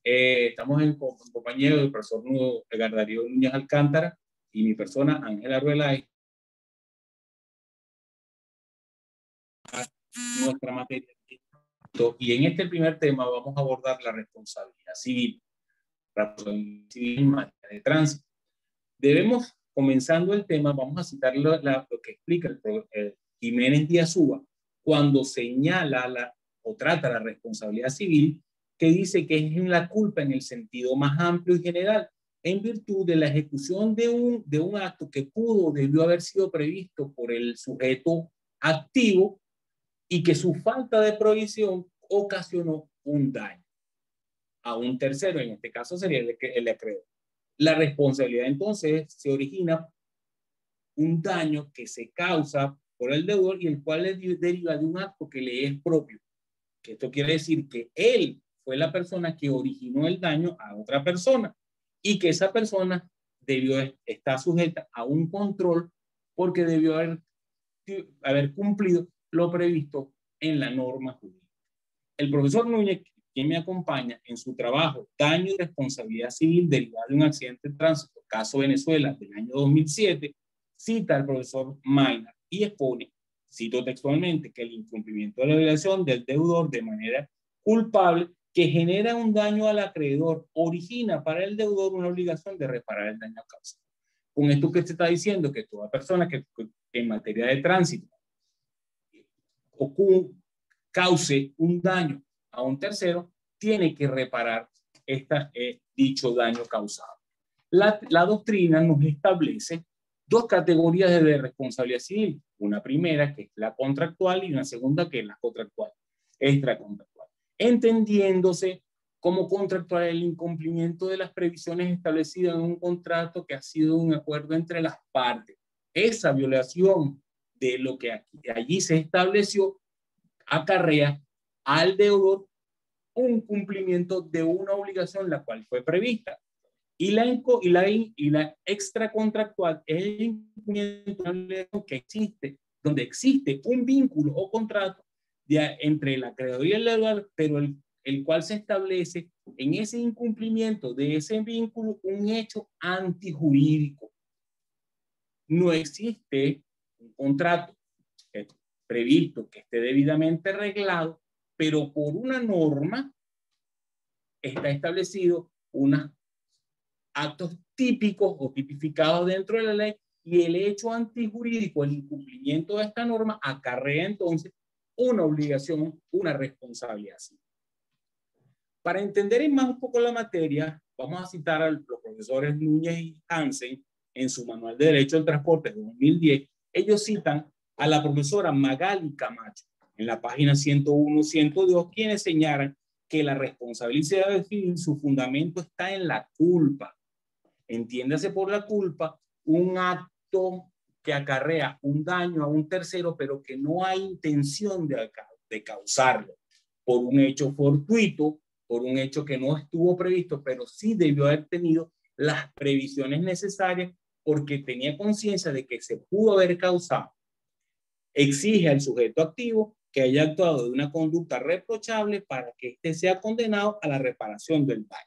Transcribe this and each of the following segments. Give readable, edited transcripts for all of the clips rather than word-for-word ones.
Estamos en compañía del profesor Edgar Darío Núñez Alcántara y mi persona, Ángela Ruelay. Nuestra materia. Y en este primer tema vamos a abordar la responsabilidad civil en materia de tránsito. Debemos, comenzando el tema, vamos a citar lo que explica el Jiménez Díaz Uva cuando señala o trata la responsabilidad civil, que dice que es la culpa en el sentido más amplio y general, en virtud de la ejecución de un acto que pudo o debió haber sido previsto por el sujeto activo y que su falta de provisión ocasionó un daño a un tercero, en este caso sería el acreedor. La responsabilidad entonces se origina un daño que se causa por el deudor y el cual deriva de un acto que le es propio. Que esto quiere decir que él fue la persona que originó el daño a otra persona y que esa persona estar sujeta a un control porque debió haber cumplido lo previsto en la norma jurídica. El profesor Núñez, quien me acompaña en su trabajo Daño y responsabilidad civil derivada de un accidente de tránsito, caso Venezuela del año 2007, cita al profesor Maynard y expone, cito textualmente, que el incumplimiento de la obligación del deudor de manera culpable que genera un daño al acreedor origina para el deudor una obligación de reparar el daño causado. Con esto que se está diciendo que toda persona que en materia de tránsito cause un daño a un tercero, tiene que reparar dicho daño causado. La doctrina nos establece dos categorías de responsabilidad civil. Una primera, que es la contractual, y una segunda, que es la contractual, extracontractual. Entendiéndose como contractual el incumplimiento de las previsiones establecidas en un contrato que ha sido un acuerdo entre las partes. Esa violación de lo que allí se estableció acarrea al deudor un cumplimiento de una obligación la cual fue prevista. Y la extracontractual es el incumplimiento que existe, donde existe un vínculo o contrato entre el acreedor y el deudor, pero el cual se establece en ese incumplimiento de ese vínculo un hecho antijurídico. No existe un contrato previsto que esté debidamente reglado, pero por una norma está establecido unos actos típicos o tipificados dentro de la ley y el hecho antijurídico, el incumplimiento de esta norma, acarrea entonces una obligación, una responsabilidad. Para entender más un poco la materia, vamos a citar a los profesores Núñez y Hansen en su Manual de Derecho del Transporte de 2010. Ellos citan a la profesora Magali Camacho en la página 101-102, quienes señalan que la responsabilidad civil, su fundamento está en la culpa. Entiéndase por la culpa un acto que acarrea un daño a un tercero, pero que no hay intención de causarlo por un hecho fortuito, por un hecho que no estuvo previsto, pero sí debió haber tenido las previsiones necesarias porque tenía conciencia de que se pudo haber causado. Exige al sujeto activo que haya actuado de una conducta reprochable para que éste sea condenado a la reparación del daño.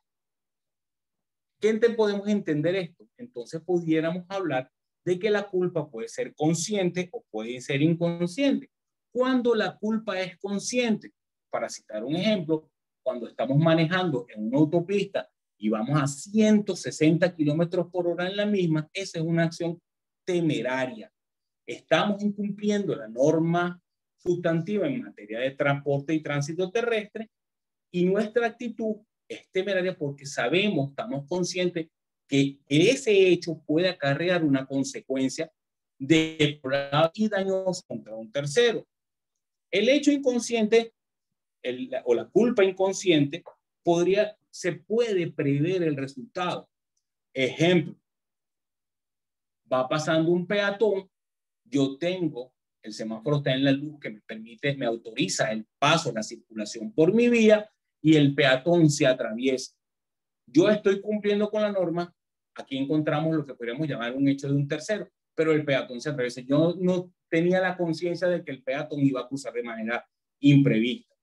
¿Qué podemos entender esto? Entonces pudiéramos hablar de que la culpa puede ser consciente o puede ser inconsciente. Cuando la culpa es consciente, para citar un ejemplo, cuando estamos manejando en una autopista y vamos a 160 kilómetros por hora en la misma, esa es una acción temeraria. Estamos incumpliendo la norma sustantiva en materia de transporte y tránsito terrestre y nuestra actitud es temeraria porque sabemos, estamos conscientes que ese hecho puede acarrear una consecuencia deplorable y dañosa contra un tercero. El hecho inconsciente o la culpa inconsciente se puede prever el resultado. Ejemplo, va pasando un peatón, yo tengo, el semáforo está en la luz que me autoriza el paso, la circulación por mi vía y el peatón se atraviesa. Yo estoy cumpliendo con la norma, aquí encontramos lo que podríamos llamar un hecho de un tercero, pero el peatón se atraviesa. Yo no tenía la conciencia de que el peatón iba a cruzar de manera imprevista.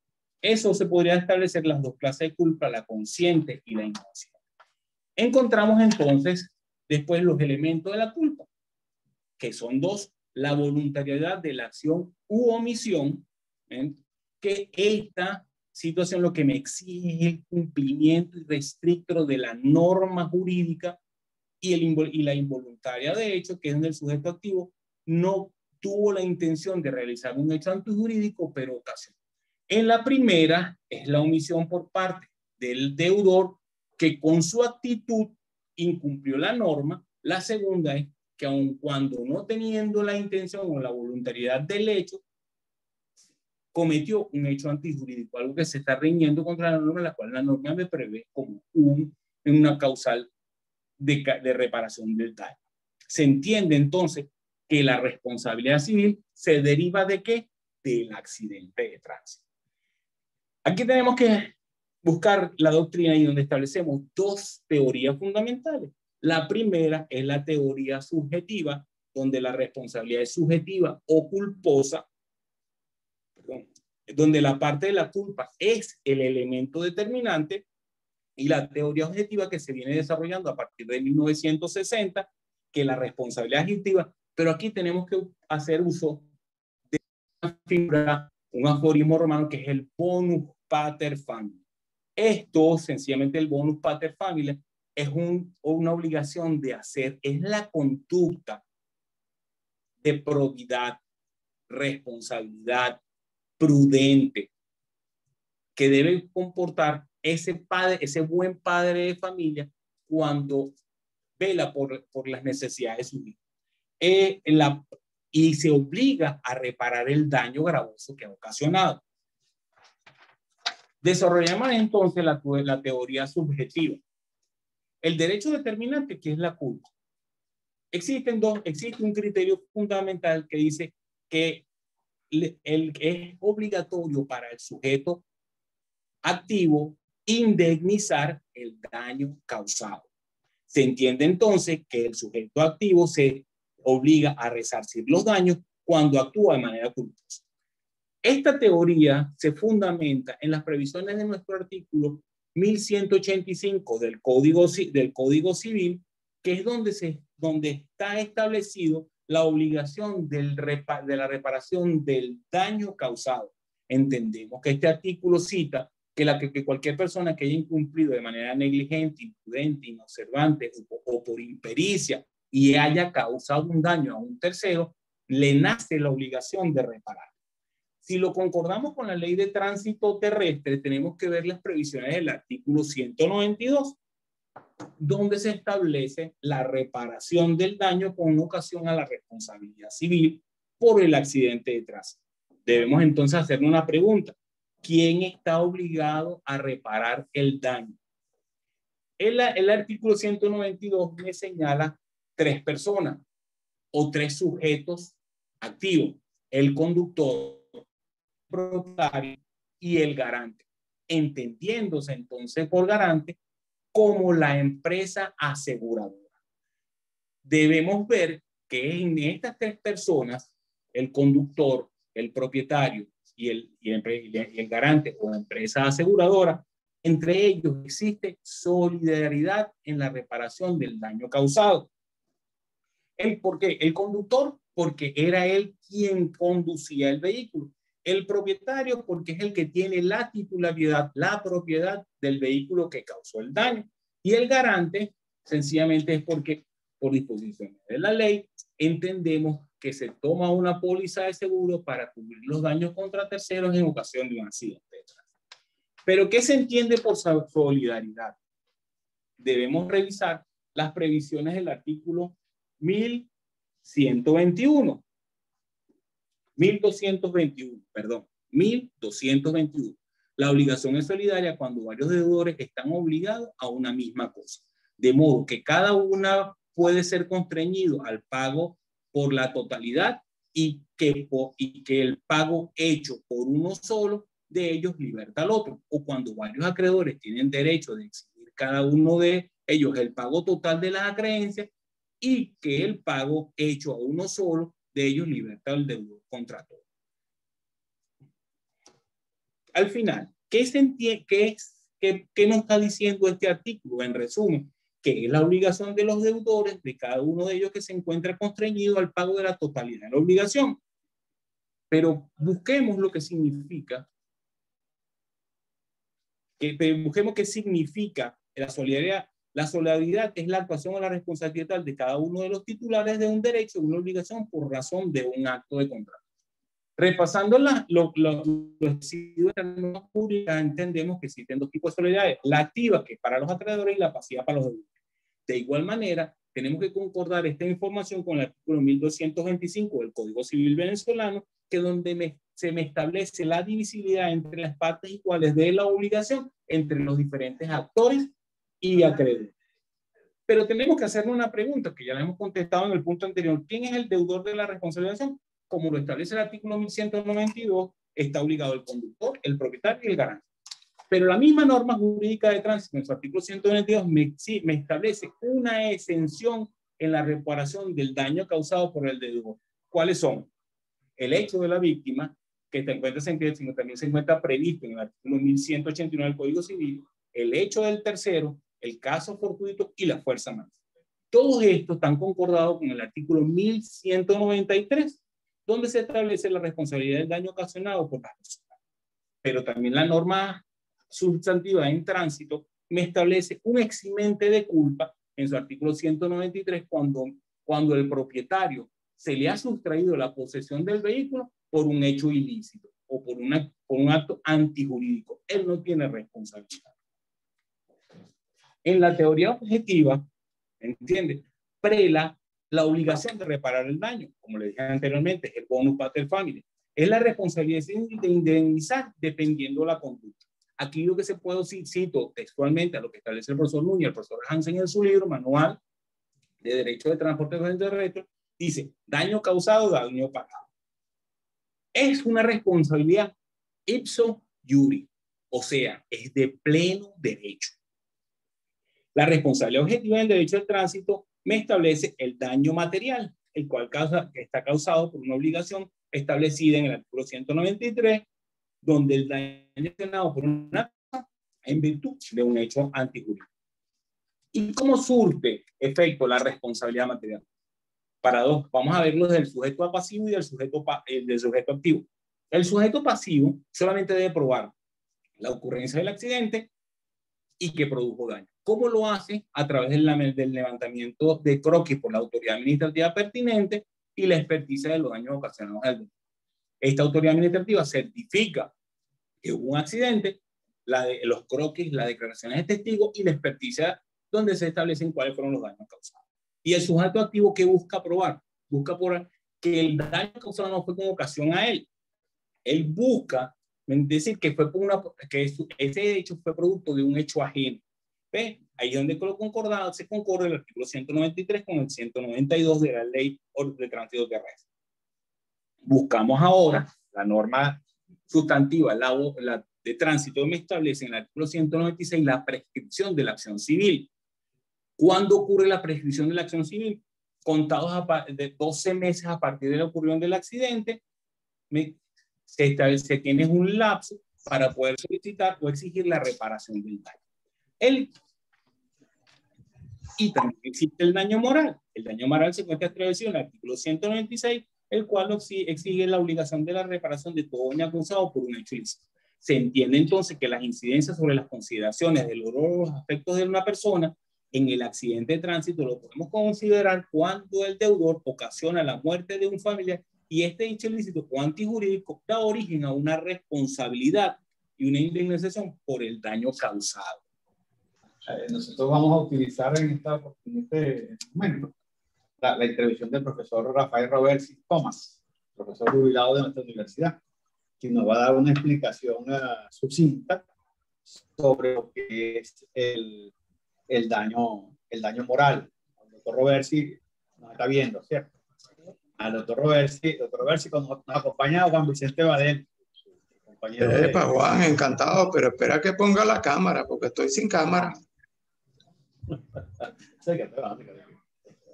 Eso se podría establecer las dos clases de culpa, la consciente y la inconsciente. Encontramos entonces después los elementos de la culpa, que son dos: la voluntariedad de la acción u omisión, ¿eh? Que esta situación lo que me exige es el cumplimiento irrestricto de la norma jurídica, y la involuntaria de hecho, que es donde el sujeto activo no tuvo la intención de realizar un hecho antijurídico, pero ocasionó. En la primera es la omisión por parte del deudor, que con su actitud incumplió la norma. La segunda es que aun cuando no teniendo la intención o la voluntariedad del hecho, cometió un hecho antijurídico, algo que se está riñendo contra la norma, la cual la norma me prevé como una causal de reparación del daño. Se entiende entonces que la responsabilidad civil se deriva ¿de qué? Del accidente de tránsito. Aquí tenemos que buscar la doctrina y donde establecemos dos teorías fundamentales. La primera es la teoría subjetiva, donde la responsabilidad es subjetiva o culposa, donde la parte de la culpa es el elemento determinante, y la teoría objetiva que se viene desarrollando a partir de 1960, que la responsabilidad es objetiva, pero aquí tenemos que hacer uso de una figura, un aforismo romano que es el bonus pater familia. Esto, sencillamente, el bonus pater familia es una obligación de hacer, es la conducta de probidad, responsabilidad, prudente, que debe comportar ese padre, ese buen padre de familia, cuando vela por las necesidades de su hijo. Y se obliga a reparar el daño gravoso que ha ocasionado. Desarrollamos entonces la teoría subjetiva. El derecho determinante, que es la culpa. Existe un criterio fundamental que dice que es obligatorio para el sujeto activo indemnizar el daño causado. Se entiende entonces que el sujeto activo se obliga a resarcir los daños cuando actúa de manera culposa. Esta teoría se fundamenta en las previsiones de nuestro artículo 1185 del Código Civil, que es donde está establecido la obligación de la reparación del daño causado. Entendemos que este artículo cita que cualquier persona que haya incumplido de manera negligente, imprudente, inobservante o por impericia y haya causado un daño a un tercero, le nace la obligación de reparar. Si lo concordamos con la ley de tránsito terrestre, tenemos que ver las previsiones del artículo 192, donde se establece la reparación del daño con ocasión a la responsabilidad civil por el accidente de tránsito. Debemos entonces hacernos una pregunta: ¿quién está obligado a reparar el daño? El artículo 192 me señala tres personas o tres sujetos activos: el conductor, el propietario y el garante, entendiéndose entonces por garante como la empresa aseguradora. Debemos ver que en estas tres personas, el conductor, el propietario y el garante o empresa aseguradora, entre ellos existe solidaridad en la reparación del daño causado. ¿Por qué? El conductor, porque era él quien conducía el vehículo. El propietario, porque es el que tiene la titularidad, la propiedad del vehículo que causó el daño. Y el garante, sencillamente, es porque, por disposiciones de la ley, entendemos que se toma una póliza de seguro para cubrir los daños contra terceros en ocasión de un accidente. Pero, ¿qué se entiende por solidaridad? Debemos revisar las previsiones del artículo 1121. 1221. La obligación es solidaria cuando varios deudores están obligados a una misma cosa, de modo que cada una puede ser constreñido al pago por la totalidad y que el pago hecho por uno solo de ellos liberta al otro, o cuando varios acreedores tienen derecho de exigir cada uno de ellos el pago total de las acreencias y que el pago hecho a uno solo de ellos liberta al deudor contra todo. Al final, ¿qué nos está diciendo este artículo? En resumen, que es la obligación de los deudores, de cada uno de ellos que se encuentra constreñido al pago de la totalidad de la obligación. Pero busquemos lo que significa, busquemos qué significa la solidaridad. La solidaridad es la actuación o la responsabilidad de cada uno de los titulares de un derecho o una obligación por razón de un acto de contrato. Repasando los residuos de la norma pública, entendemos que existen dos tipos de solidaridad: la activa, que es para los acreedores, y la pasiva para los deudores. De igual manera, tenemos que concordar esta información con el artículo 1225 del Código Civil venezolano, que donde se me establece la divisibilidad entre las partes iguales de la obligación entre los diferentes actores y acreedores. Pero tenemos que hacernos una pregunta que ya la hemos contestado en el punto anterior: ¿quién es el deudor de la responsabilización? Como lo establece el artículo 1192, está obligado el conductor, el propietario y el garante. Pero la misma norma jurídica de tránsito, en su artículo 192, me establece una exención en la reparación del daño causado por el deudor. ¿Cuáles son? El hecho de la víctima, que también se encuentra previsto en el artículo 1189 del Código Civil, el hecho del tercero, el caso fortuito y la fuerza máxima. Todos estos están concordados con el artículo 1193, donde se establece la responsabilidad del daño ocasionado por las personas. Pero también la norma sustantiva en tránsito me establece un eximente de culpa en su artículo 193 cuando el propietario se le ha sustraído la posesión del vehículo por un hecho ilícito o por un acto antijurídico. Él no tiene responsabilidad. En la teoría objetiva, ¿entiende? Prela la obligación de reparar el daño, como le dije anteriormente, es el bonus pater familia. Es la responsabilidad de indemnizar dependiendo de la conducta. Aquí lo que se puede, cito textualmente a lo que establece el profesor Núñez, el profesor Hansen en su libro, Manual de Derecho de Transporte de Retro, dice: daño causado, daño pagado. Es una responsabilidad ipso iuri, o sea, es de pleno derecho. La responsabilidad objetiva del derecho de tránsito me establece el daño material, el cual está causado por una obligación establecida en el artículo 193, donde el daño es ocasionado por una en virtud de un hecho antijurídico. ¿Y cómo surte efecto la responsabilidad material? Para dos, vamos a ver los del sujeto pasivo y del sujeto activo. El sujeto pasivo solamente debe probar la ocurrencia del accidente y que produjo daño. ¿Cómo lo hace? A través del levantamiento de croquis por la autoridad administrativa pertinente y la experticia de los daños ocasionados al delito. Esta autoridad administrativa certifica que hubo un accidente, los croquis, las declaraciones de testigos y la experticia donde se establecen cuáles fueron los daños causados. Y el sujeto activo, ¿qué busca probar? Busca probar que el daño causado no fue con ocasión a él. Él busca decir que ese hecho fue producto de un hecho ajeno. ¿Ve? Ahí es donde se concorda el artículo 193 con el 192 de la Ley de Tránsito Terrestre. Buscamos ahora la norma sustantiva, la de tránsito, me establece en el artículo 196 la prescripción de la acción civil. ¿Cuándo ocurre la prescripción de la acción civil? Contados de 12 meses a partir de la ocurrión del accidente, se tiene un lapso para poder solicitar o exigir la reparación del daño. Y también existe el daño moral. El daño moral se encuentra establecido en el artículo 196, el cual exige la obligación de la reparación de todo daño causado por un hecho ilícito. Se entiende entonces que las incidencias sobre las consideraciones de los aspectos de una persona en el accidente de tránsito lo podemos considerar cuando el deudor ocasiona la muerte de un familiar y este hecho ilícito o antijurídico da origen a una responsabilidad y una indemnización por el daño causado. Nosotros vamos a utilizar en este momento la intervención del profesor Rafael Robertsi Thomas, profesor jubilado de nuestra universidad, quien nos va a dar una explicación sucinta sobre lo que es el daño moral. El doctor Robertsi nos está viendo, ¿cierto? Al doctor Robertsi nos acompaña Juan Vicente Badel, compañero Juan, encantado, pero espera que ponga la cámara, porque estoy sin cámara.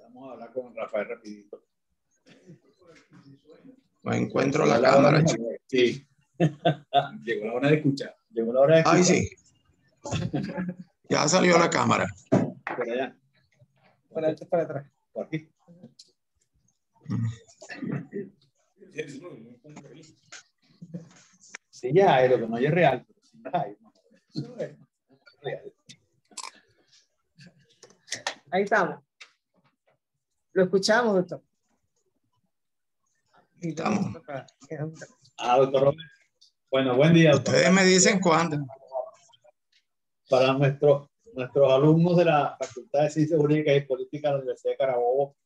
Vamos a hablar con Rafael rapidito. No encuentro la cámara, chico. Sí. Llegó la hora de escuchar. Llegó la hora de escuchar. Ay, sí. Ya salió la cámara. Por allá. Para atrás. Por aquí. Sí, ya es lo que no es real, pero sí hay. Eso es real. Ahí estamos. Lo escuchamos, doctor. Estamos. Doctor Roberto. Bueno, buen día. Ustedes me dicen cuándo. Para nuestros alumnos de la Facultad de Ciencias Jurídicas y Políticas de la Universidad de Carabobo,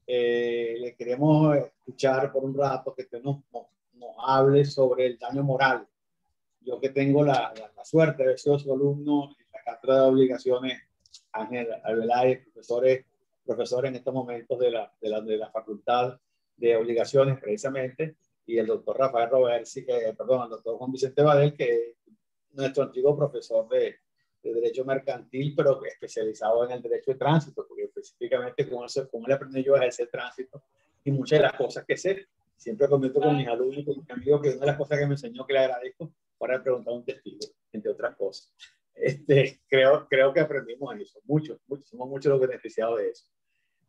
le queremos escuchar por un rato que usted nos hable sobre el daño moral. Yo que tengo la suerte de haber sido su alumno en la cátedra de obligaciones, Ángel Arbeláez, profesor en estos momentos de la Facultad de Obligaciones precisamente, y el doctor Rafael Roversi, el doctor Juan Vicente Badel, que es nuestro antiguo profesor de Derecho Mercantil, pero especializado en el Derecho de Tránsito, porque específicamente con él aprendí yo a ejercer tránsito y muchas de las cosas que sé. Siempre comento con mis alumnos y con mis amigos que una de las cosas que me enseñó, que le agradezco, para preguntar a un testigo, entre otras cosas. Creo que aprendimos eso, somos muchos los beneficiados de eso.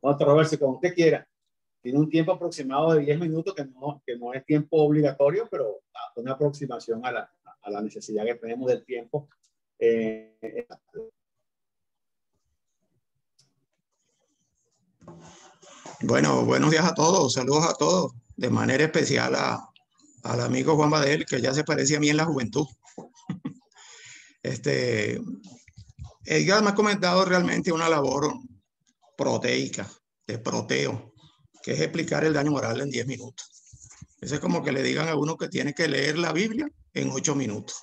Bueno, doctor Roberto, como usted quiera, tiene un tiempo aproximado de 10 minutos, que no es tiempo obligatorio, pero una aproximación a la necesidad que tenemos del tiempo. Bueno, buenos días a todos, saludos a todos, de manera especial al amigo Juan Badel, que ya se parecía a mí en la juventud. Edgar me ha comentado realmente una labor proteica, de proteo, que es explicar el daño moral en 10 minutos. Eso es como que le digan a uno que tiene que leer la Biblia en 8 minutos.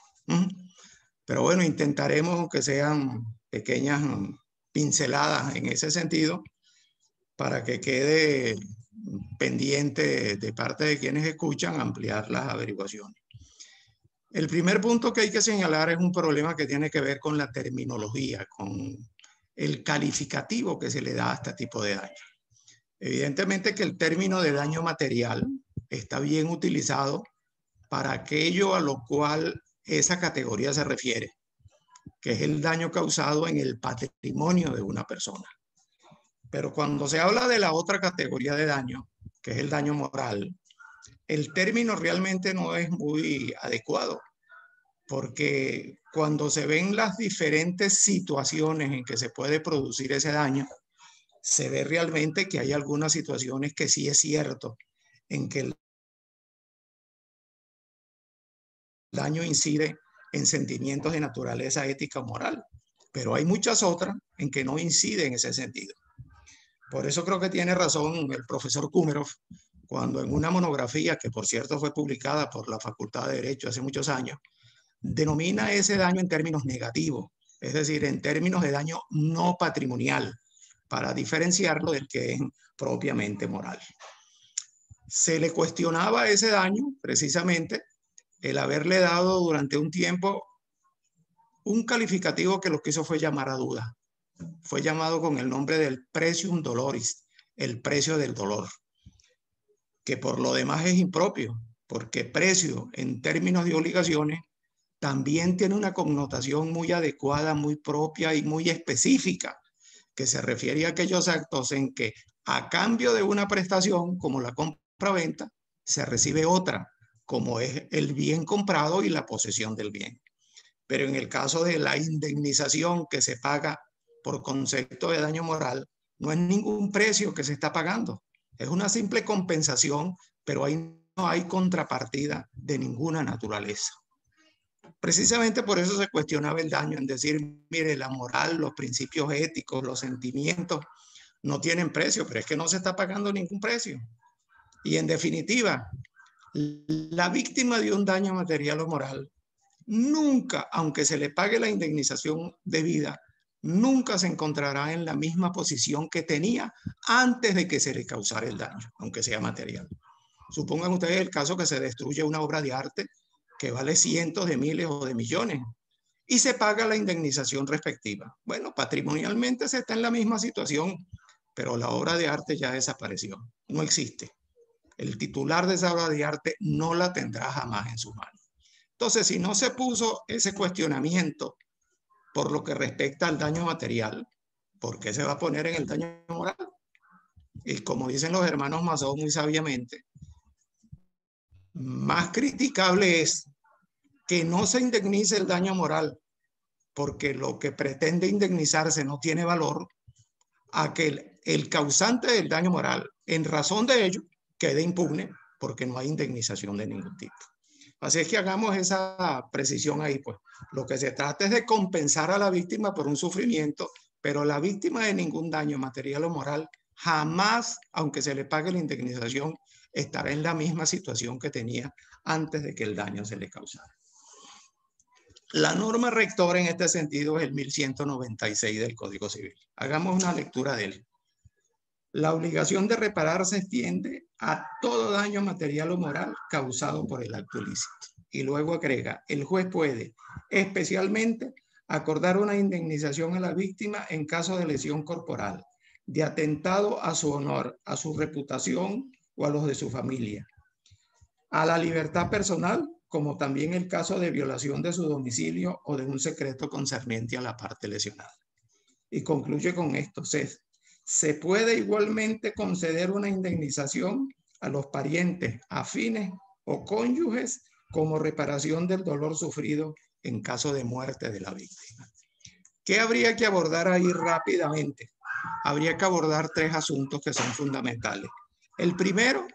Pero bueno, intentaremos que sean pequeñas pinceladas en ese sentido para que quede pendiente de parte de quienes escuchan ampliar las averiguaciones. El primer punto que hay que señalar es un problema que tiene que ver con la terminología, con el calificativo que se le da a este tipo de daño. Evidentemente que el término de daño material está bien utilizado para aquello a lo cual esa categoría se refiere, que es el daño causado en el patrimonio de una persona. Pero cuando se habla de la otra categoría de daño, que es el daño moral, el término realmente no es muy adecuado, porque cuando se ven las diferentes situaciones en que se puede producir ese daño, se ve realmente que hay algunas situaciones que sí es cierto en que el daño incide en sentimientos de naturaleza ética o moral, pero hay muchas otras en que no incide en ese sentido. Por eso creo que tiene razón el profesor Kumerov cuando en una monografía, que por cierto fue publicada por la Facultad de Derecho hace muchos años, denomina ese daño en términos negativos, es decir, en términos de daño no patrimonial, para diferenciarlo del que es propiamente moral. Se le cuestionaba ese daño, precisamente, el haberle dado durante un tiempo un calificativo que lo que hizo fue llamar a duda. Fue llamado con el nombre del precium doloris, el precio del dolor, que por lo demás es impropio, porque precio en términos de obligaciones también tiene una connotación muy adecuada, muy propia y muy específica, que se refiere a aquellos actos en que a cambio de una prestación, como la compra-venta, se recibe otra, como es el bien comprado y la posesión del bien. Pero en el caso de la indemnización que se paga por concepto de daño moral, no es ningún precio que se está pagando, es una simple compensación, pero ahí no hay contrapartida de ninguna naturaleza. Precisamente por eso se cuestionaba el daño, en decir, mire, la moral, los principios éticos, los sentimientos no tienen precio, pero es que no se está pagando ningún precio. Y en definitiva, la víctima de un daño material o moral nunca, aunque se le pague la indemnización debida, nunca se encontrará en la misma posición que tenía antes de que se le causara el daño, aunque sea material. Supongan ustedes el caso que se destruye una obra de arte que vale cientos de miles o de millones y se paga la indemnización respectiva. Bueno, patrimonialmente se está en la misma situación, pero la obra de arte ya desapareció, no existe. El titular de esa obra de arte no la tendrá jamás en sus manos. Entonces, si no se puso ese cuestionamiento por lo que respecta al daño material, ¿por qué se va a poner en el daño moral? Y como dicen los hermanos Masó muy sabiamente, más criticable es que no se indemnice el daño moral, porque lo que pretende indemnizarse no tiene valor, a que el causante del daño moral, en razón de ello, quede impune, porque no hay indemnización de ningún tipo. Así es que hagamos esa precisión ahí, pues. Lo que se trata es de compensar a la víctima por un sufrimiento, pero la víctima de ningún daño material o moral jamás, aunque se le pague la indemnización, estará en la misma situación que tenía antes de que el daño se le causara. La norma rectora en este sentido es el 1196 del Código Civil. Hagamos una lectura de él. La obligación de reparar se extiende a todo daño material o moral causado por el acto ilícito. Y luego agrega, el juez puede especialmente acordar una indemnización a la víctima en caso de lesión corporal, de atentado a su honor, a su reputación o a los de su familia, a la libertad personal, como también el caso de violación de su domicilio o de un secreto concerniente a la parte lesionada. Y concluye con esto, se puede igualmente conceder una indemnización a los parientes afines o cónyuges como reparación del dolor sufrido en caso de muerte de la víctima. ¿Qué habría que abordar ahí rápidamente? Habría que abordar tres asuntos que son fundamentales. El primero,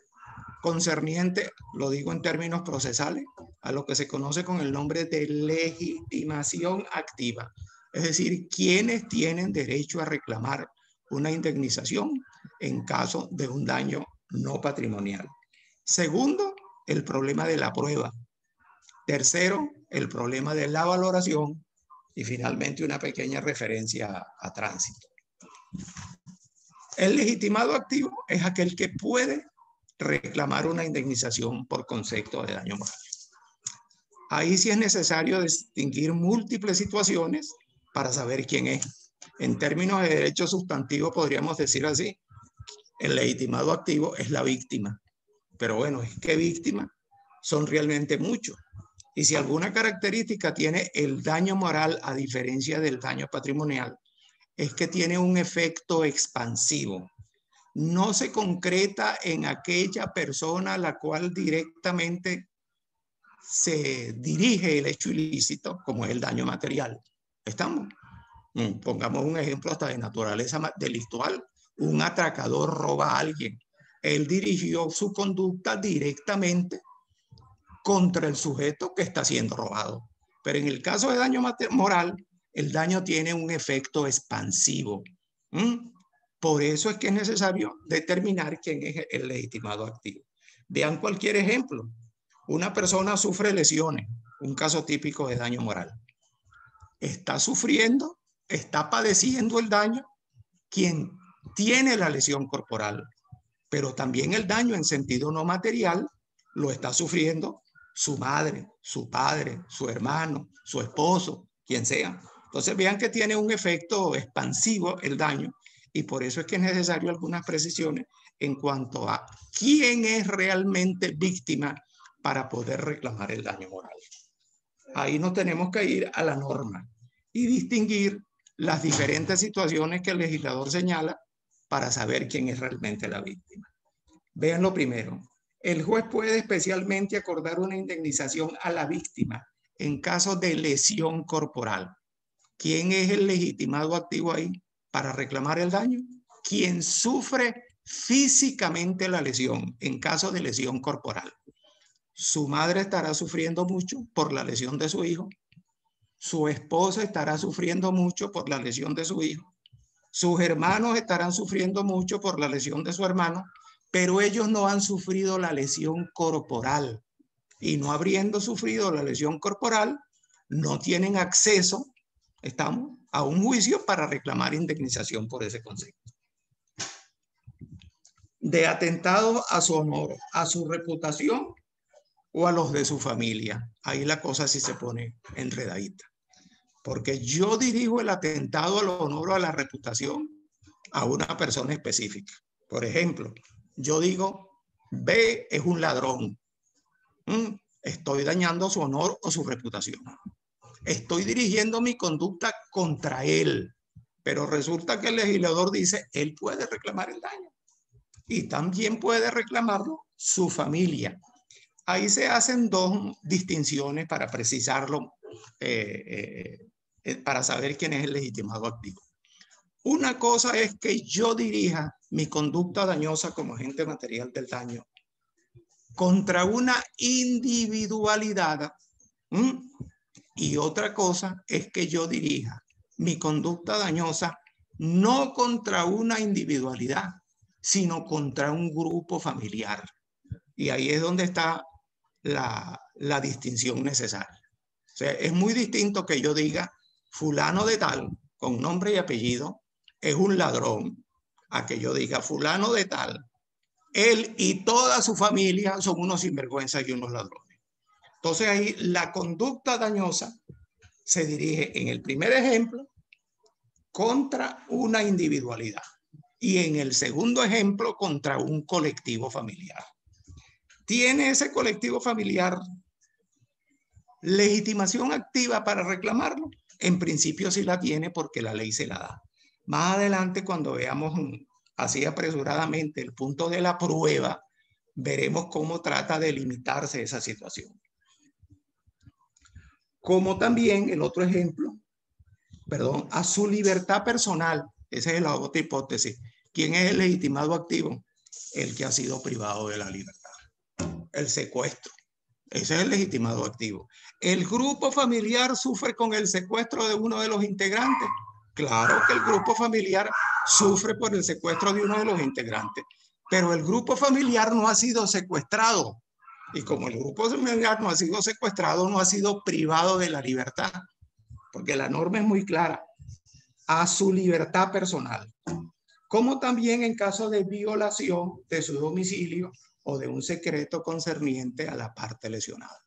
concerniente, lo digo en términos procesales, a lo que se conoce con el nombre de legitimación activa. Es decir, quienes tienen derecho a reclamar una indemnización en caso de un daño no patrimonial. Segundo, el problema de la prueba. Tercero, el problema de la valoración. Y finalmente, una pequeña referencia a tránsito. El legitimado activo es aquel que puede reclamar una indemnización por concepto de daño moral. Ahí sí es necesario distinguir múltiples situaciones para saber quién es. En términos de derecho sustantivo podríamos decir así, el legitimado activo es la víctima. Pero bueno, es que víctimas son realmente muchos. Y si alguna característica tiene el daño moral a diferencia del daño patrimonial, es que tiene un efecto expansivo. No se concreta en aquella persona a la cual directamente se dirige el hecho ilícito, como es el daño material. ¿Estamos? Pongamos un ejemplo hasta de naturaleza delictual. Un atracador roba a alguien. Él dirigió su conducta directamente contra el sujeto que está siendo robado. Pero en el caso de daño moral, el daño tiene un efecto expansivo. Por eso es que es necesario determinar quién es el legitimado activo. Vean cualquier ejemplo. Una persona sufre lesiones, un caso típico de daño moral. Está sufriendo, está padeciendo el daño quien tiene la lesión corporal, pero también el daño en sentido no material lo está sufriendo su madre, su padre, su hermano, su esposo, quien sea. Entonces vean que tiene un efecto expansivo el daño y por eso es que es necesario algunas precisiones en cuanto a quién es realmente víctima para poder reclamar el daño moral. Ahí nos tenemos que ir a la norma y distinguir las diferentes situaciones que el legislador señala para saber quién es realmente la víctima. Vean lo primero. El juez puede especialmente acordar una indemnización a la víctima en caso de lesión corporal. ¿Quién es el legitimado activo ahí para reclamar el daño? Quien sufre físicamente la lesión en caso de lesión corporal. Su madre estará sufriendo mucho por la lesión de su hijo. Su esposa estará sufriendo mucho por la lesión de su hijo. Sus hermanos estarán sufriendo mucho por la lesión de su hermano, pero ellos no han sufrido la lesión corporal. Y no habiendo sufrido la lesión corporal, no tienen acceso, estamos, a un juicio para reclamar indemnización por ese concepto. De atentado a su honor, a su reputación o a los de su familia. Ahí la cosa sí se pone enredadita. Porque yo dirijo el atentado al honor o a la reputación a una persona específica. Por ejemplo, yo digo, B es un ladrón. estoy dañando su honor o su reputación. Estoy dirigiendo mi conducta contra él, pero resulta que el legislador dice, él puede reclamar el daño y también puede reclamarlo su familia. Ahí se hacen dos distinciones para precisarlo, para saber quién es el legitimado activo. Una cosa es que yo dirija mi conducta dañosa como agente material del daño contra una individualidad, y otra cosa es que yo dirija mi conducta dañosa no contra una individualidad, sino contra un grupo familiar. Y ahí es donde está la distinción necesaria. O sea, es muy distinto que yo diga fulano de tal, con nombre y apellido, es un ladrón, a que yo diga fulano de tal, él y toda su familia son unos sinvergüenzas y unos ladrones. Entonces ahí la conducta dañosa se dirige en el primer ejemplo contra una individualidad y en el segundo ejemplo contra un colectivo familiar. ¿Tiene ese colectivo familiar legitimación activa para reclamarlo? En principio sí la tiene porque la ley se la da. Más adelante, cuando veamos así apresuradamente el punto de la prueba, veremos cómo trata de limitarse esa situación. Como también el otro ejemplo, a su libertad personal. Esa es la otra hipótesis. ¿Quién es el legitimado activo? El que ha sido privado de la libertad. El secuestro. Ese es el legitimado activo. ¿El grupo familiar sufre con el secuestro de uno de los integrantes? Claro que el grupo familiar sufre por el secuestro de uno de los integrantes, pero el grupo familiar no ha sido secuestrado. Y como el grupo familiar no ha sido secuestrado, no ha sido privado de la libertad, porque la norma es muy clara, a su libertad personal. Como también en caso de violación de su domicilio o de un secreto concerniente a la parte lesionada.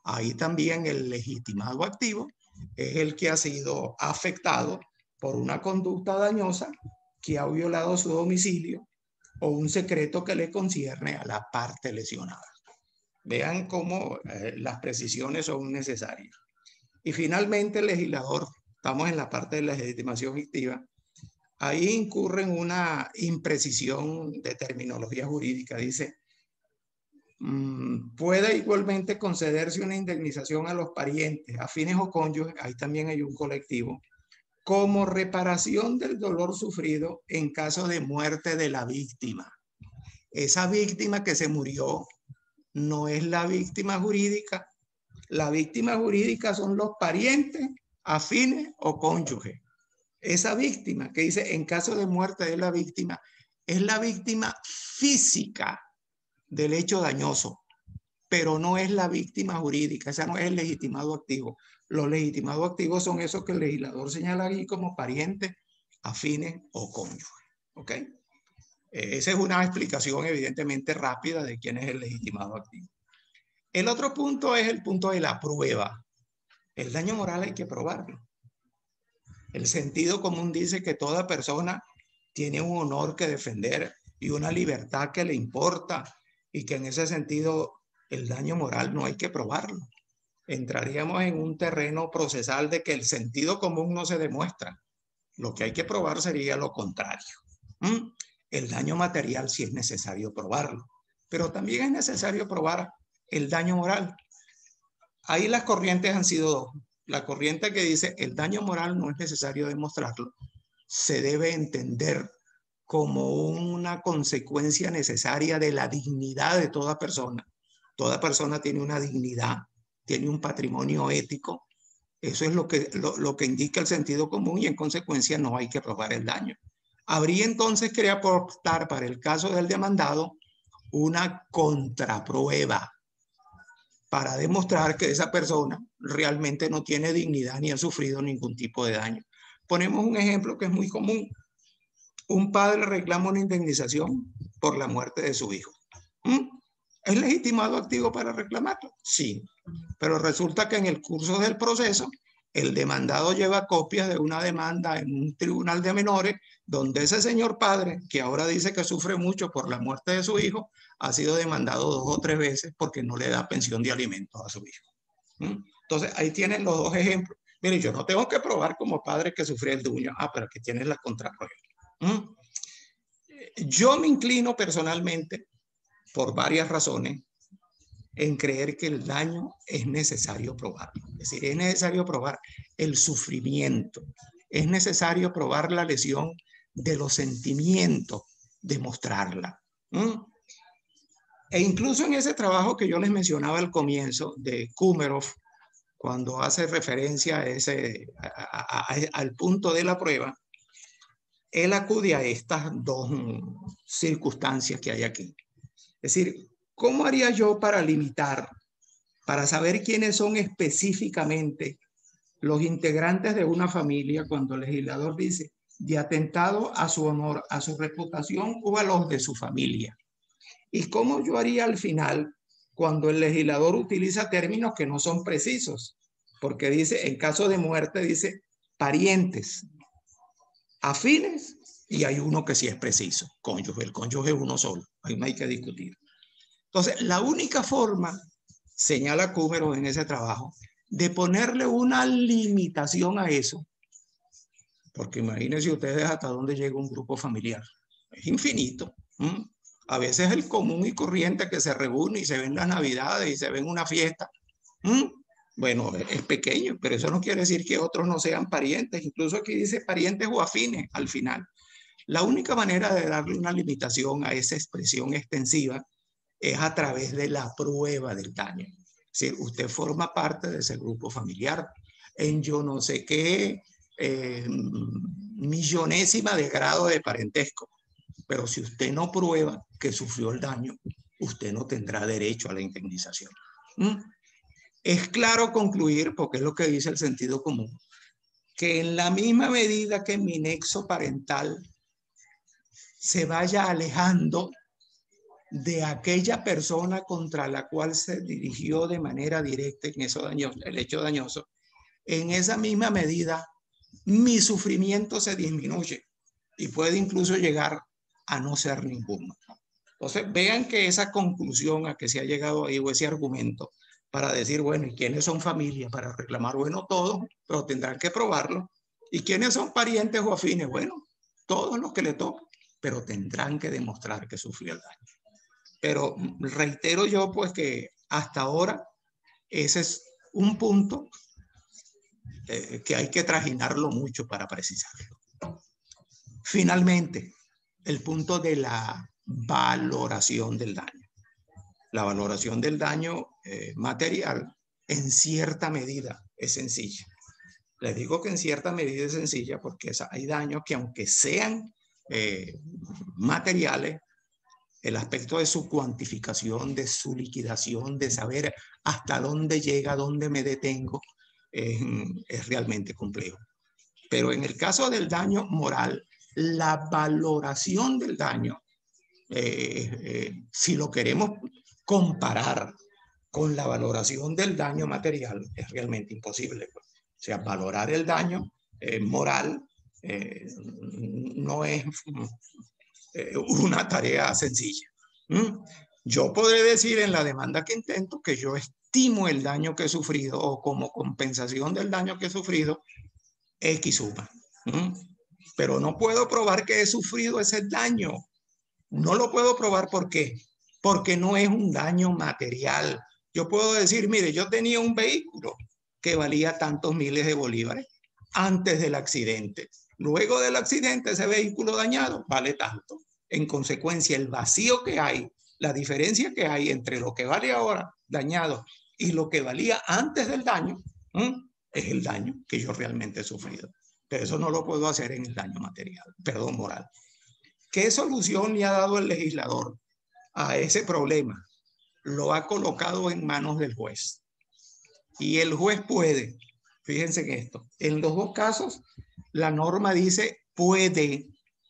Ahí también el legitimado activo es el que ha sido afectado por una conducta dañosa que ha violado su domicilio o un secreto que le concierne a la parte lesionada. Vean cómo las precisiones son necesarias. Y finalmente el legislador, estamos en la parte de la legitimación activa, ahí incurre en una imprecisión de terminología jurídica. Dice, puede igualmente concederse una indemnización a los parientes, afines o cónyuges, ahí también hay un colectivo, como reparación del dolor sufrido en caso de muerte de la víctima. Esa víctima que se murió no es la víctima jurídica. La víctima jurídica son los parientes, afines o cónyuges. Esa víctima que dice en caso de muerte de la víctima es la víctima física del hecho dañoso, pero no es la víctima jurídica. Esa no es el legitimado activo. Los legitimados activos son esos que el legislador señala aquí como parientes, afines o cónyuges. ¿Ok? Esa es una explicación evidentemente rápida de quién es el legitimado activo. El otro punto es el punto de la prueba. El daño moral hay que probarlo. El sentido común dice que toda persona tiene un honor que defender y una libertad que le importa, y que en ese sentido el daño moral no hay que probarlo. Entraríamos en un terreno procesal de que el sentido común no se demuestra. Lo que hay que probar sería lo contrario. El daño material sí es necesario probarlo, pero también es necesario probar el daño moral. Ahí las corrientes han sido dos. La corriente que dice el daño moral no es necesario demostrarlo, se debe entender como una consecuencia necesaria de la dignidad de toda persona. Toda persona tiene una dignidad, tiene un patrimonio ético. Eso es lo que indica el sentido común, y en consecuencia no hay que probar el daño. Habría entonces que aportar para el caso del demandado una contraprueba para demostrar que esa persona realmente no tiene dignidad ni ha sufrido ningún tipo de daño. Ponemos un ejemplo que es muy común. Un padre reclama una indemnización por la muerte de su hijo. ¿Es legitimado activo para reclamarlo? Sí, pero resulta que en el curso del proceso el demandado lleva copias de una demanda en un tribunal de menores donde ese señor padre, que ahora dice que sufre mucho por la muerte de su hijo, ha sido demandado 2 o 3 veces porque no le da pensión de alimentos a su hijo. Entonces, ahí tienen los dos ejemplos. Mire, yo no tengo que probar como padre que sufrí el daño. Pero aquí tienes la contraprueba. Yo me inclino personalmente, por varias razones, en creer que el daño es necesario probarlo. Es decir, es necesario probar el sufrimiento, es necesario probar la lesión de los sentimientos, demostrarla. E incluso en ese trabajo que yo les mencionaba al comienzo de Kumerov, cuando hace referencia a al punto de la prueba, él acude a estas dos circunstancias que hay aquí. Es decir, ¿cómo haría yo para limitar, para saber quiénes son específicamente los integrantes de una familia cuando el legislador dice de atentado a su honor, a su reputación o a los de su familia? ¿Y cómo yo haría al final cuando el legislador utiliza términos que no son precisos? Porque dice, en caso de muerte, dice parientes, afines, y hay uno que sí es preciso, cónyuge. El cónyuge es uno solo, ahí no hay que discutir. Entonces, la única forma, señala Kumerov en ese trabajo, de ponerle una limitación a eso, porque imagínense ustedes hasta dónde llega un grupo familiar, es infinito. A veces el común y corriente que se reúne y se ven las navidades y se ven una fiesta, bueno, es pequeño, pero eso no quiere decir que otros no sean parientes. Incluso aquí dice parientes o afines al final. La única manera de darle una limitación a esa expresión extensiva es a través de la prueba del daño. Es decir, usted forma parte de ese grupo familiar en yo no sé qué millonésima de grado de parentesco. Pero si usted no prueba que sufrió el daño, usted no tendrá derecho a la indemnización. Es claro concluir, porque es lo que dice el sentido común, que en la misma medida que mi nexo parental se vaya alejando de aquella persona contra la cual se dirigió de manera directa en eso dañoso, el hecho dañoso, en esa misma medida mi sufrimiento se disminuye y puede incluso llegar a no ser ninguno. Entonces, vean que esa conclusión a que se ha llegado ahí, o ese argumento, para decir, bueno, ¿y quiénes son familias? Para reclamar, bueno, todos, pero tendrán que probarlo. ¿Y quiénes son parientes o afines? Bueno, todos los que le toquen, pero tendrán que demostrar que sufrió el daño. Pero reitero yo, pues, que hasta ahora ese es un punto que hay que trajinarlo mucho para precisarlo. Finalmente, el punto de la valoración del daño. La valoración del daño material en cierta medida es sencilla. Les digo que en cierta medida es sencilla porque hay daños que aunque sean materiales, el aspecto de su cuantificación, de su liquidación, de saber hasta dónde llega, dónde me detengo, es realmente complejo. Pero en el caso del daño moral, la valoración del daño, si lo queremos comparar con la valoración del daño material, es realmente imposible. O sea, valorar el daño moral no es una tarea sencilla. Yo podré decir en la demanda que intento que yo estimo el daño que he sufrido o como compensación del daño que he sufrido, X suma. Pero no puedo probar que he sufrido ese daño. No lo puedo probar. ¿Por qué? Porque no es un daño material. Yo puedo decir, mire, yo tenía un vehículo que valía tantos miles de bolívares antes del accidente. Luego del accidente, ese vehículo dañado vale tanto. En consecuencia, el vacío que hay, la diferencia que hay entre lo que vale ahora dañado y lo que valía antes del daño, es el daño que yo realmente he sufrido. Pero eso no lo puedo hacer en el daño material, perdón, moral. ¿Qué solución le ha dado el legislador a ese problema? Lo ha colocado en manos del juez. Y el juez puede, fíjense en esto, en los dos casos, la norma dice puede,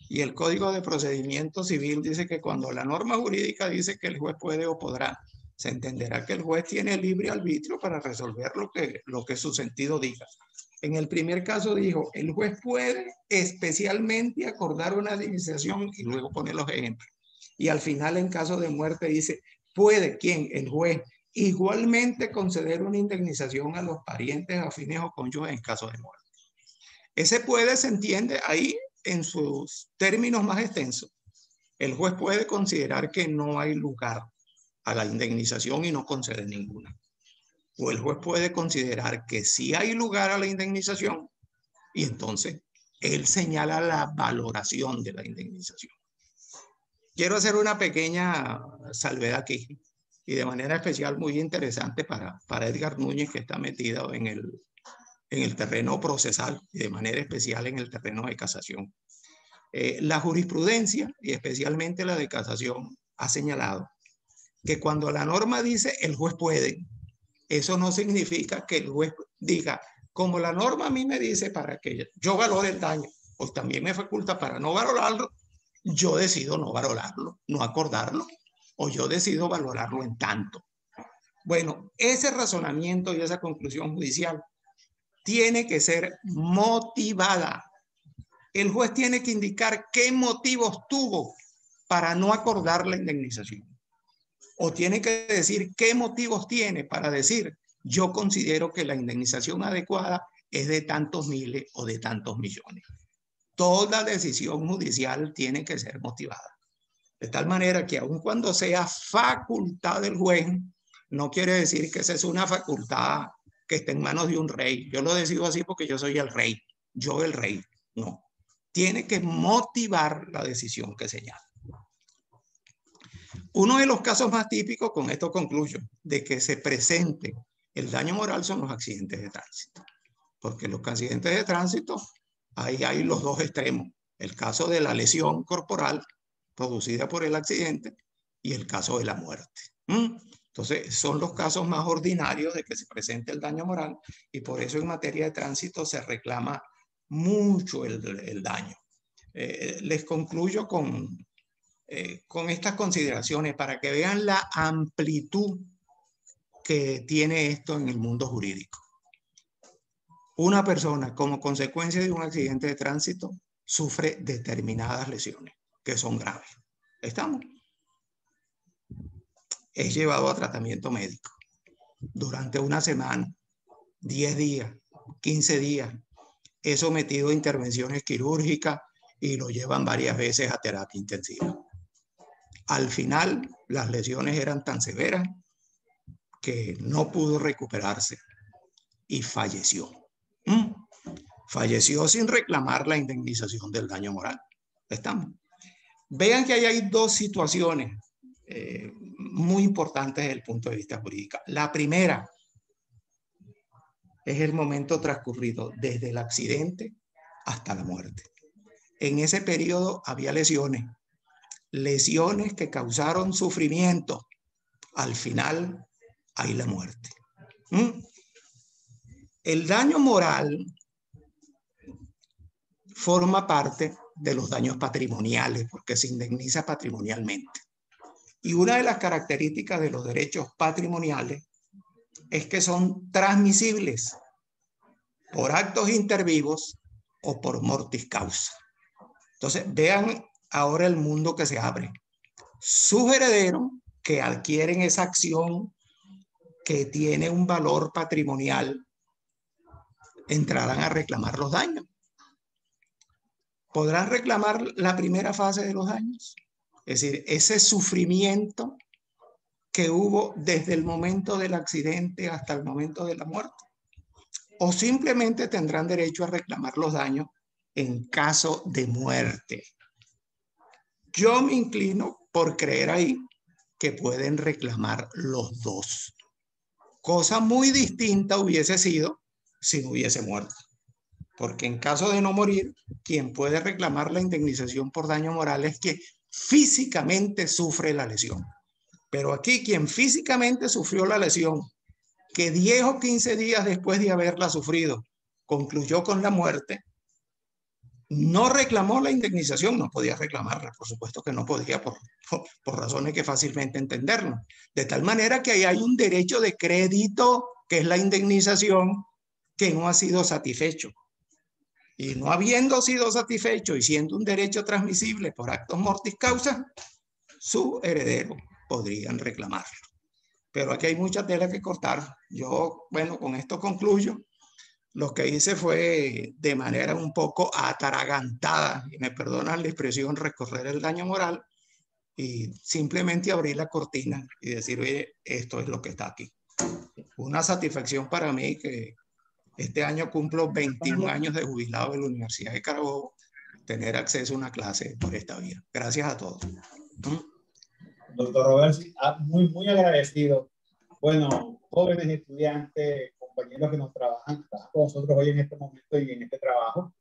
y el Código de Procedimiento Civil dice que cuando la norma jurídica dice que el juez puede o podrá, se entenderá que el juez tiene libre arbitrio para resolver lo que su sentido diga. En el primer caso dijo, el juez puede especialmente acordar una indemnización y luego pone los ejemplos. Y al final, en caso de muerte, dice, puede, ¿quién? El juez. Igualmente conceder una indemnización a los parientes, afines o cónyuges en caso de muerte. Ese puede se entiende ahí en sus términos más extensos. El juez puede considerar que no hay lugar a la indemnización y no concede ninguna. O el juez puede considerar que sí hay lugar a la indemnización y entonces él señala la valoración de la indemnización. Quiero hacer una pequeña salvedad aquí y de manera especial muy interesante para Edgar Núñez, que está metido en el terreno procesal y de manera especial en el terreno de casación. La jurisprudencia, y especialmente la de casación, ha señalado que cuando la norma dice el juez puede, eso no significa que el juez diga, como la norma a mí me dice para que yo valore el daño, pues también me faculta para no valorarlo, yo decido no valorarlo, no acordarlo, o yo decido valorarlo en tanto. Bueno, ese razonamiento y esa conclusión judicial tiene que ser motivada. El juez tiene que indicar qué motivos tuvo para no acordar la indemnización. O tiene que decir qué motivos tiene para decir, yo considero que la indemnización adecuada es de tantos miles o de tantos millones. Toda decisión judicial tiene que ser motivada. De tal manera que aun cuando sea facultad del juez, no quiere decir que esa es una facultad que esté en manos de un rey. Yo lo decido así porque yo soy el rey. Yo el rey. No. Tiene que motivar la decisión que señala. Uno de los casos más típicos, con esto concluyo, de que se presente el daño moral son los accidentes de tránsito. Porque los accidentes de tránsito, ahí hay los dos extremos. El caso de la lesión corporal producida por el accidente y el caso de la muerte. Entonces, son los casos más ordinarios de que se presente el daño moral y por eso en materia de tránsito se reclama mucho el daño. Les concluyo con estas consideraciones para que vean la amplitud que tiene esto en el mundo jurídico. Una persona como consecuencia de un accidente de tránsito sufre determinadas lesiones que son graves. ¿Estamos? Es llevado a tratamiento médico durante una semana, 10 días, 15 días. Es sometido a intervenciones quirúrgicas y lo llevan varias veces a terapia intensiva. Al final, las lesiones eran tan severas que no pudo recuperarse y falleció. Falleció sin reclamar la indemnización del daño moral. ¿Estamos? Vean que ahí hay dos situaciones muy importantes desde el punto de vista jurídico. La primera es el momento transcurrido desde el accidente hasta la muerte. En ese periodo había lesiones que causaron sufrimiento. Al final hay la muerte. El daño moral forma parte de los daños patrimoniales porque se indemniza patrimonialmente. Y una de las características de los derechos patrimoniales es que son transmisibles por actos intervivos o por mortis causa. Entonces, vean ahora el mundo que se abre. Sus herederos que adquieren esa acción que tiene un valor patrimonial entrarán a reclamar los daños. ¿Podrán reclamar la primera fase de los daños? Es decir, ese sufrimiento que hubo desde el momento del accidente hasta el momento de la muerte. O simplemente tendrán derecho a reclamar los daños en caso de muerte. Yo me inclino por creer ahí que pueden reclamar los dos. Cosa muy distinta hubiese sido si no hubiese muerto. Porque en caso de no morir, quien puede reclamar la indemnización por daño moral es quien físicamente sufre la lesión. Pero aquí quien físicamente sufrió la lesión, que 10 o 15 días después de haberla sufrido, concluyó con la muerte, no reclamó la indemnización, no podía reclamarla, por supuesto que no podía por razones que fácilmente entenderlo. De tal manera que ahí hay un derecho de crédito, que es la indemnización, que no ha sido satisfecho. Y no habiendo sido satisfecho y siendo un derecho transmisible por actos mortis causa, sus herederos podrían reclamarlo. Pero aquí hay mucha tela que cortar. Yo, bueno, con esto concluyo. Lo que hice fue de manera un poco atragantada, y me perdonan la expresión, recorrer el daño moral y simplemente abrir la cortina y decir, oye, esto es lo que está aquí. Una satisfacción para mí que este año cumplo 21 años de jubilado de la Universidad de Carabobo, tener acceso a una clase por esta vía. Gracias a todos. Doctor Robertsi, muy agradecido. Bueno, jóvenes estudiantes, compañeros que nos trabajan con nosotros hoy en este momento y en este trabajo.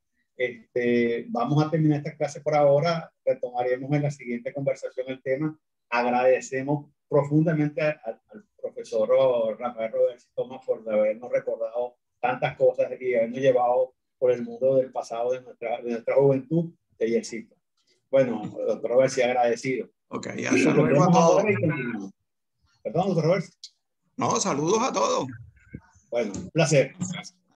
Vamos a terminar esta clase por ahora. Retomaremos en la siguiente conversación el tema. Agradecemos profundamente al profesor Rafael Robertsi Thomas por habernos recordado tantas cosas y habernos llevado por el mundo del pasado de nuestra juventud de éxito. Bueno, doctor Robertsi, agradecido. Ok, hasta luego a todos. Perdón, doctor Robertsi. No, saludos a todos. Bueno, un placer.